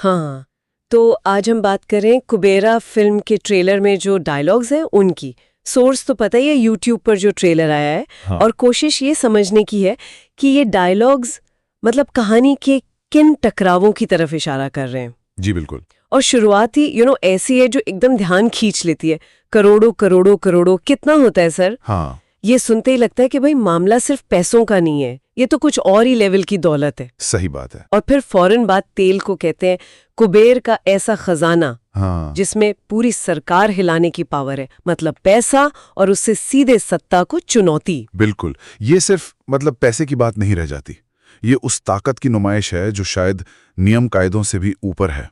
हाँ, तो आज हम बात करें कुबेरा फिल्म के ट्रेलर में जो डायलॉग्स हैं उनकी। सोर्स तो पता ही है, यूट्यूब पर जो ट्रेलर आया है। हाँ। और कोशिश ये समझने की है कि ये डायलॉग्स मतलब कहानी के किन टकरावों की तरफ इशारा कर रहे हैं। जी बिल्कुल। और शुरुआत ही ऐसी है जो एकदम ध्यान खींच लेती है। करोड़ों करोड़ों करोड़ों कितना होता है सर? हाँ, ये सुनते ही लगता है कि भाई मामला सिर्फ पैसों का नहीं है, ये तो कुछ और ही लेवल की दौलत है। सही बात है। और फिर फौरन बात तेल को कहते हैं, कुबेर का ऐसा खजाना हाँ, जिसमें पूरी सरकार हिलाने की पावर है, मतलब पैसा और उससे सीधे सत्ता को चुनौती। बिल्कुल। ये सिर्फ मतलब पैसे की बात नहीं रह जाती। ये उस ताकत की नुमाइश है जो शायद नियम कायदों से भी ऊपर है।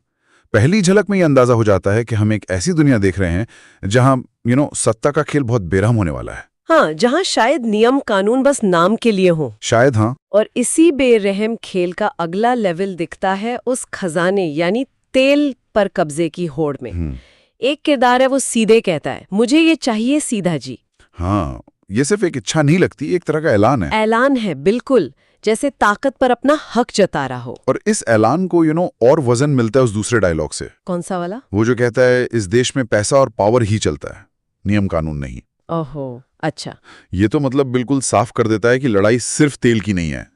पहली झलक में ये अंदाजा हो जाता है कि हम एक ऐसी दुनिया देख रहे हैं जहां सत्ता का खेल बहुत बेरहम होने वाला है। हाँ, जहाँ शायद नियम कानून बस नाम के लिए हों। शायद हाँ। और इसी बेरहम खेल का अगला लेवल दिखता है उस खजाने यानी तेल पर कब्जे की होड़ में। एक किरदार है, वो सीधे कहता है, मुझे ये चाहिए सीधा जी। हाँ, ये सिर्फ एक इच्छा नहीं लगती, एक तरह का ऐलान है। ऐलान है, बिल्कुल, जैसे ताकत पर अपना हक जता रहा हो। और इस ऐलान को और वजन मिलता है उस दूसरे डायलॉग से। कौन सा वाला? वो जो कहता है इस देश में पैसा और पावर ही चलता है, नियम कानून नहीं। ओहो, अच्छा। ये तो मतलब बिल्कुल साफ कर देता है कि लड़ाई सिर्फ तेल की नहीं है।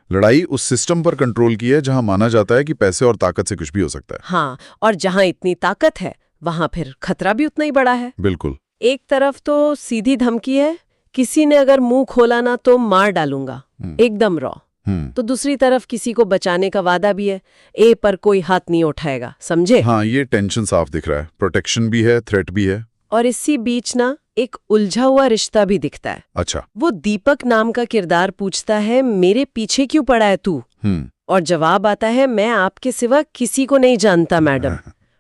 लड़ाई उस सिस्टम पर कंट्रोल की है जहां माना जाता है कि पैसे और ताकत से कुछ भी हो सकता है। हाँ, और जहाँ इतनी ताकत है वहां फिर खतरा भी उतना ही बड़ा है। बिल्कुल। एक तरफ तो सीधी धमकी है, किसी ने अगर मुंह खोला ना तो मार डालूंगा, एकदम रॉ। तो दूसरी तरफ किसी को बचाने का वादा भी है, ए पर कोई हाथ नहीं उठाएगा, समझे? हाँ, ये टेंशन साफ दिख रहा है। प्रोटेक्शन भी है, थ्रेट भी है। और इसी बीच ना एक उलझा हुआ रिश्ता भी दिखता है। अच्छा। वो दीपक नाम का किरदार पूछता है, मेरे पीछे क्यों पड़ा है तू? और जवाब आता है, मैं आपके सिवा किसी को नहीं जानता मैडम।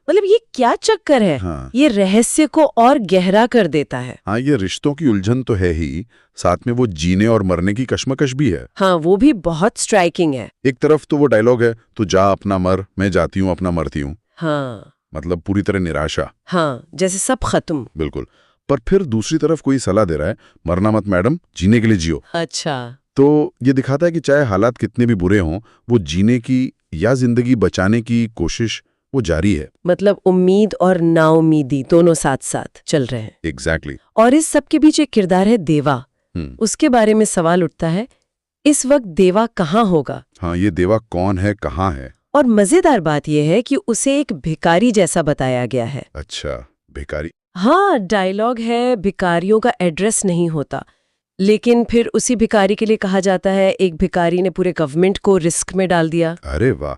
मतलब ये क्या चक्कर है? हाँ। ये रहस्य को और गहरा कर देता है। हाँ, ये रिश्तों की उलझन तो है ही, साथ में वो जीने और मरने की कश्मकश भी है। हाँ, वो भी बहुत स्ट्राइकिंग है। एक तरफ तो वो डायलॉग है, तू जा अपना मर, मैं जाती हूँ अपना मरती हूँ। हाँ मतलब पूरी तरह निराशा। हाँ, जैसे सब खत्म। बिल्कुल। पर फिर दूसरी तरफ कोई सलाह दे रहा है, मरना मत मैडम, जीने के लिए जियो। अच्छा। तो ये दिखाता है कि चाहे हालात कितने भी बुरे हों, वो जीने की या जिंदगी बचाने की कोशिश वो जारी है। मतलब उम्मीद और नाउमीदी दोनों साथ साथ चल रहे हैं। एग्जैक्टली। और इस सब के बीच एक किरदार है देवा। उसके बारे में सवाल उठता है, इस वक्त देवा कहाँ होगा? हाँ, ये देवा कौन है, कहाँ है? और मजेदार बात यह है कि उसे एक भिखारी जैसा बताया गया है। अच्छा, भिखारी। हाँ, डायलॉग है, भिखारियों का एड्रेस नहीं होता, लेकिन फिर उसी भिखारी के लिए कहा जाता है, एक भिखारी ने पूरे गवर्नमेंट को रिस्क में डाल दिया। अरे वाह,